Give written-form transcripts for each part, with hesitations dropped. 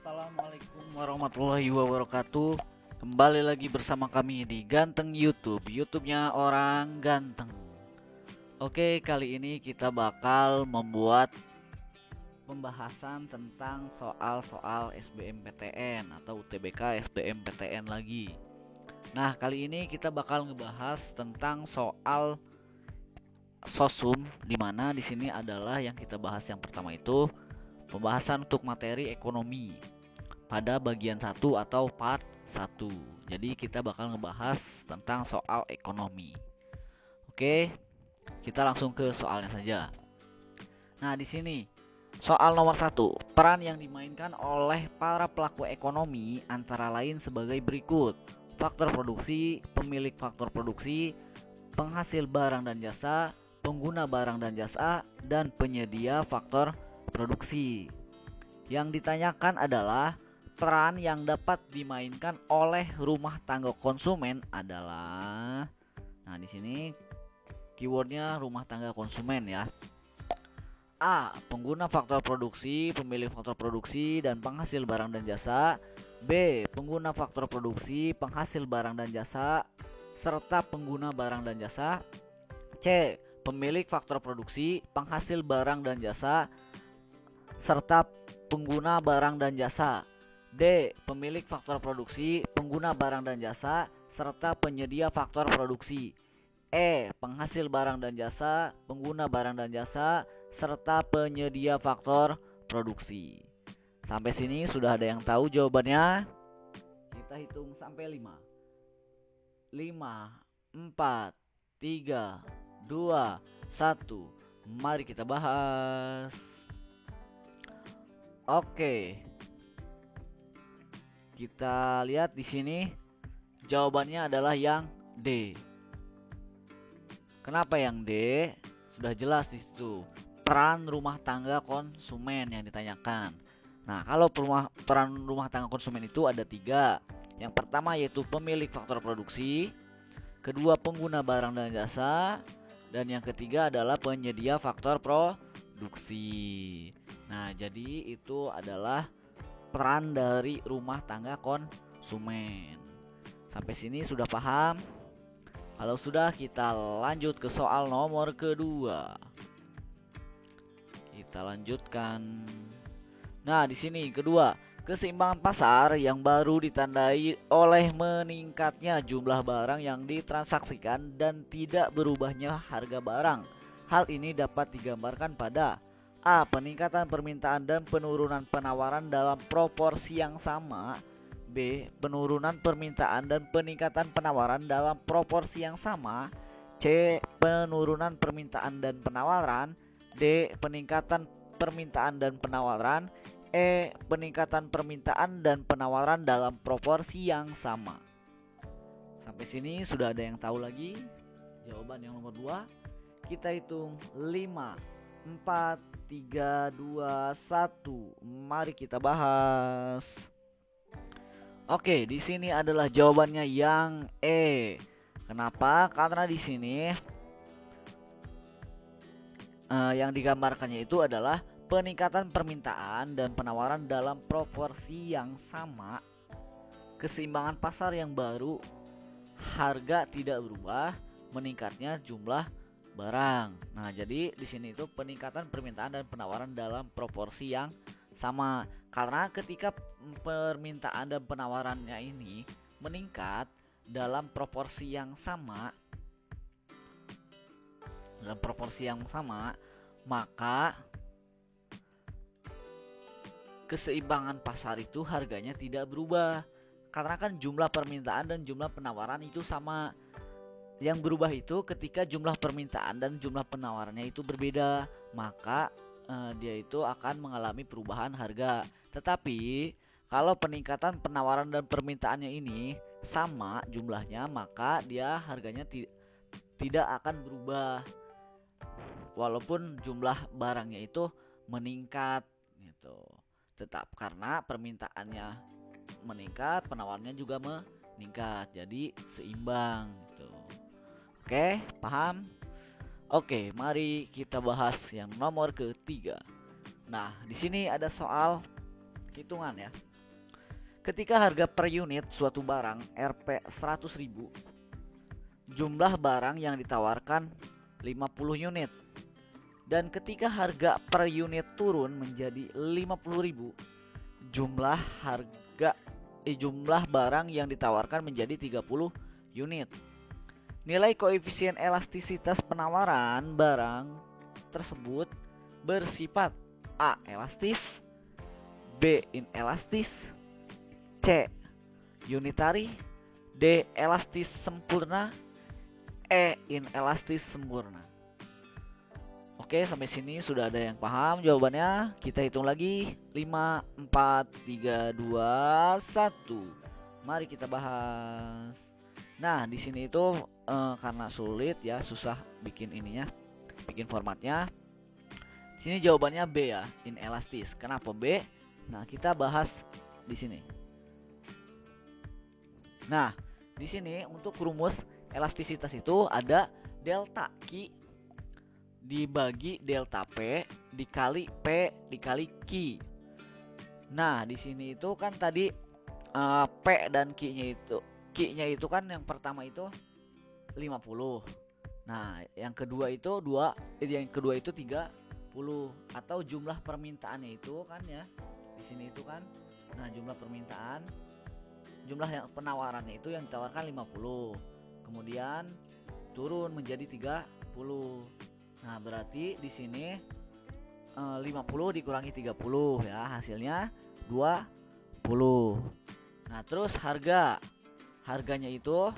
Assalamualaikum warahmatullahi wabarakatuh. Kembali lagi bersama kami di Ganteng YouTube, YouTube-nya orang ganteng. Oke, kali ini kita bakal membuat pembahasan tentang soal-soal SBMPTN atau UTBK SBMPTN lagi. Nah, kali ini kita bakal ngebahas tentang soal sosum, dimana di sini adalah yang kita bahas yang pertama itu pembahasan untuk materi ekonomi pada bagian 1 atau part 1. Jadi kita bakal ngebahas tentang soal ekonomi. Oke, kita langsung ke soalnya saja. Nah, di sini soal nomor 1, peran yang dimainkan oleh para pelaku ekonomi antara lain sebagai berikut: faktor produksi, pemilik faktor produksi, penghasil barang dan jasa, pengguna barang dan jasa, dan penyedia faktor produksi. Yang ditanyakan adalah peran yang dapat dimainkan oleh rumah tangga konsumen adalah, nah di sini keywordnya rumah tangga konsumen ya. A. Pengguna faktor produksi, pemilik faktor produksi, dan penghasil barang dan jasa. B. Pengguna faktor produksi, penghasil barang dan jasa, serta pengguna barang dan jasa. C. Pemilik faktor produksi, penghasil barang dan jasa, serta pengguna barang dan jasa. D. Pemilik faktor produksi, pengguna barang dan jasa, serta penyedia faktor produksi. E. Penghasil barang dan jasa, pengguna barang dan jasa, serta penyedia faktor produksi. Sampai sini sudah ada yang tahu jawabannya? Kita hitung sampai 5. 5, 4, 3, 2, 1. Mari kita bahas. Oke. Kita lihat di sini jawabannya adalah yang D. Kenapa yang D? Sudah jelas di situ. Peran rumah tangga konsumen yang ditanyakan. Nah, kalau peran rumah tangga konsumen itu ada 3. Yang pertama yaitu pemilik faktor produksi, kedua pengguna barang dan jasa, dan yang ketiga adalah penyedia faktor produksi. Nah, jadi itu adalah peran dari rumah tangga konsumen. Sampai sini sudah paham? Kalau sudah, kita lanjut ke soal nomor kedua. Kita lanjutkan. Nah, di sini kedua, keseimbangan pasar yang baru ditandai oleh meningkatnya jumlah barang yang ditransaksikan dan tidak berubahnya harga barang. Hal ini dapat digambarkan pada A. Peningkatan permintaan dan penurunan penawaran dalam proporsi yang sama. B. Penurunan permintaan dan peningkatan penawaran dalam proporsi yang sama. C. Penurunan permintaan dan penawaran. D. Peningkatan permintaan dan penawaran. E. Peningkatan permintaan dan penawaran dalam proporsi yang sama. Sampai sini sudah ada yang tahu lagi jawaban yang nomor 2? Kita hitung 5, 4, 3, 2, 1. Mari kita bahas. Oke, di sini adalah jawabannya yang E. Kenapa? Karena di sini yang digambarkannya itu adalah peningkatan permintaan dan penawaran dalam proporsi yang sama. Keseimbangan pasar yang baru, harga tidak berubah, meningkatnya jumlah barang. Nah, jadi di sini itu peningkatan permintaan dan penawaran dalam proporsi yang sama. Karena ketika permintaan dan penawarannya ini meningkat dalam proporsi yang sama, maka keseimbangan pasar itu harganya tidak berubah. Karena kan jumlah permintaan dan jumlah penawaran itu sama. Yang berubah itu ketika jumlah permintaan dan jumlah penawarannya itu berbeda, maka dia itu akan mengalami perubahan harga. Tetapi kalau peningkatan penawaran dan permintaannya ini sama jumlahnya, maka dia harganya tidak akan berubah walaupun jumlah barangnya itu meningkat gitu. Tetap karena permintaannya meningkat, penawarannya juga meningkat. Jadi seimbang gitu. Oke, paham? Oke, mari kita bahas yang nomor ketiga. Nah, di sini ada soal hitungan ya. Ketika harga per unit suatu barang Rp 100.000, jumlah barang yang ditawarkan 50 unit. Dan ketika harga per unit turun menjadi 50.000, jumlah barang yang ditawarkan menjadi 30 unit. Nilai koefisien elastisitas penawaran barang tersebut bersifat A. elastis, B. inelastis, C. unitary, D. elastis sempurna, E. inelastis sempurna. Oke, sampai sini sudah ada yang paham jawabannya. Kita hitung lagi. 5, 4, 3, 2, 1. Mari kita bahas. Nah, di sini itu karena sulit ya, susah bikin ininya, bikin formatnya. Sini jawabannya B ya, inelastis. Kenapa B? Nah, kita bahas di sini. Nah, di sini untuk rumus elastisitas itu ada delta Q dibagi delta P dikali P dikali Q. Nah, di sini itu kan tadi P dan Q-nya itu kan yang pertama itu 50. Nah, yang kedua itu 30 atau jumlah permintaannya itu kan ya. Di sini itu kan. Nah, jumlah yang penawarannya itu yang ditawarkan 50. Kemudian turun menjadi 30. Nah, berarti di sini 50 dikurangi 30 ya, hasilnya 20. Nah, terus harganya itu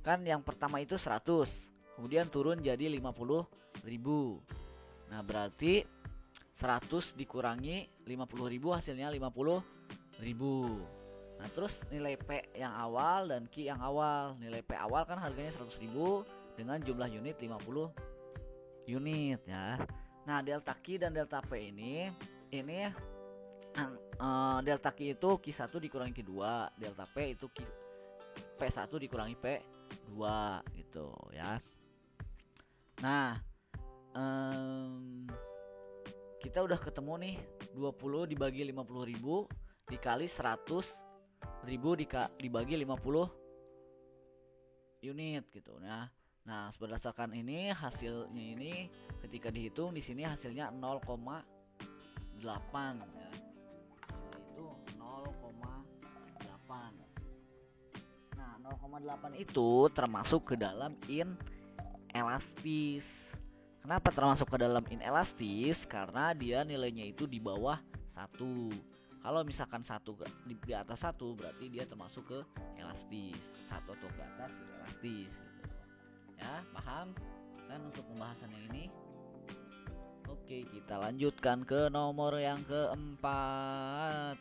kan yang pertama itu 100, kemudian turun jadi 50.000. Nah, berarti 100 dikurangi 50.000 hasilnya 50.000. Nah, terus nilai P yang awal dan Q yang awal. Nilai P awal kan harganya 100.000 dengan jumlah unit 50 unit ya. Nah, delta Q dan delta P ini delta Q itu Q1 dikurangi Q2, delta P itu P1 dikurangi P2 gitu ya. Nah, kita udah ketemu nih 20 dibagi 50.000 dikali 100.000 dibagi 50 unit gitu ya. Nah, berdasarkan ini hasilnya ini ketika dihitung di sini hasilnya 0,8 ya. Itu 0,8. Nah, 0,8 itu termasuk ke dalam inelastis. Kenapa termasuk ke dalam inelastis? Karena dia nilainya itu di bawah 1. Kalau misalkan 1 di atas 1 berarti dia termasuk ke elastis. 1 atau ke atas elastis. Ya, paham kan untuk pembahasan yang ini? Oke, kita lanjutkan ke nomor yang keempat.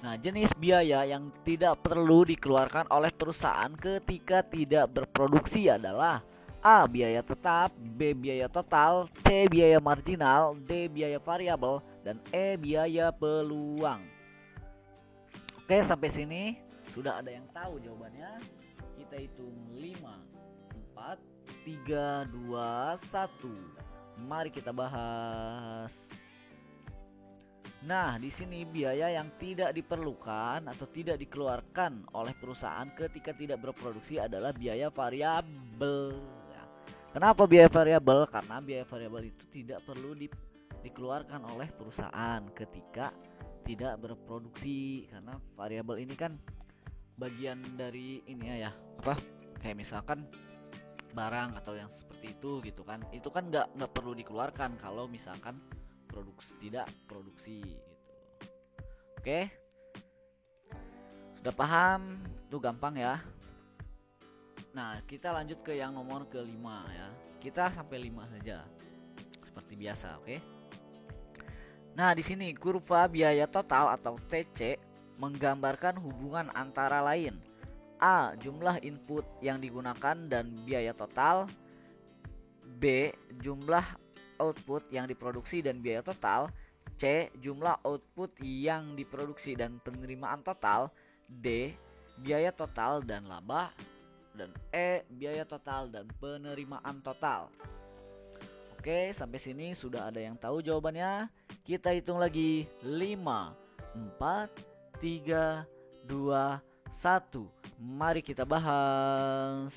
Nah, jenis biaya yang tidak perlu dikeluarkan oleh perusahaan ketika tidak berproduksi adalah A. biaya tetap, B. biaya total, C. biaya marginal, D. biaya variabel, dan E. biaya peluang. Oke, sampai sini sudah ada yang tahu jawabannya. Kita hitung 5, 4, 3, 2, 1. Mari kita bahas. Nah, di sini biaya yang tidak diperlukan atau tidak dikeluarkan oleh perusahaan ketika tidak berproduksi adalah biaya variabel. Kenapa biaya variabel? Karena biaya variabel itu tidak perlu dikeluarkan oleh perusahaan ketika tidak berproduksi. Karena variabel ini kan bagian dari ini ya, kayak misalkan barang atau yang seperti itu gitu kan, itu kan nggak perlu dikeluarkan kalau misalkan tidak produksi gitu. Oke, sudah paham? Itu gampang ya. Nah, kita lanjut ke yang nomor kelima ya. Kita sampai 5 saja seperti biasa, oke? Nah, di sini kurva biaya total atau TC menggambarkan hubungan antara lain A. jumlah input yang digunakan dan biaya total, B. jumlah output yang diproduksi dan biaya total, C. jumlah output yang diproduksi dan penerimaan total, D. biaya total dan laba, dan E. biaya total dan penerimaan total. Oke, sampai sini sudah ada yang tahu jawabannya. Kita hitung lagi. 5, 4, 3, 2, 1. Mari kita bahas.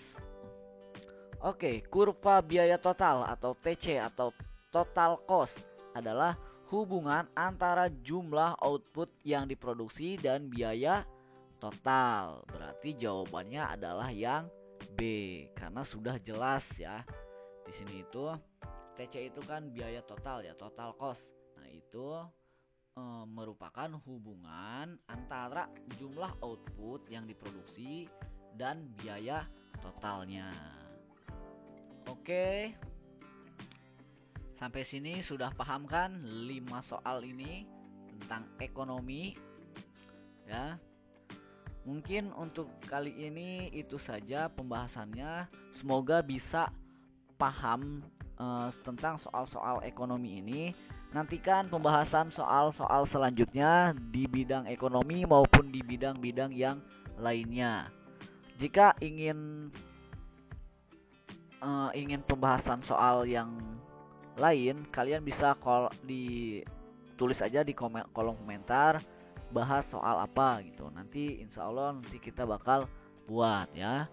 Oke, kurva biaya total atau TC atau total cost adalah hubungan antara jumlah output yang diproduksi dan biaya total. Berarti jawabannya adalah yang B karena sudah jelas ya. Di sini itu TC itu kan biaya total ya, total cost. Nah, itu merupakan hubungan antara jumlah output yang diproduksi dan biaya totalnya. Oke. Sampai sini sudah paham kan 5 soal ini tentang ekonomi ya. Mungkin untuk kali ini itu saja pembahasannya. Semoga bisa paham tentang soal-soal ekonomi ini. Nantikan pembahasan soal-soal selanjutnya di bidang ekonomi maupun di bidang-bidang yang lainnya. Jika ingin pembahasan soal yang lain, kalian bisa ditulis aja di kolom komentar bahas soal apa gitu. Nanti insya Allah nanti kita bakal buat ya.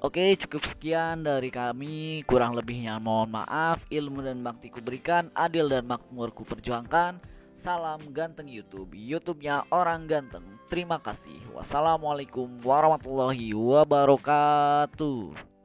Oke, cukup sekian dari kami. Kurang lebihnya mohon maaf. Ilmu dan baktiku berikan, adil dan makmur ku perjuangkan. Salam ganteng YouTube, YouTube-nya orang ganteng. Terima kasih. Wassalamualaikum warahmatullahi wabarakatuh.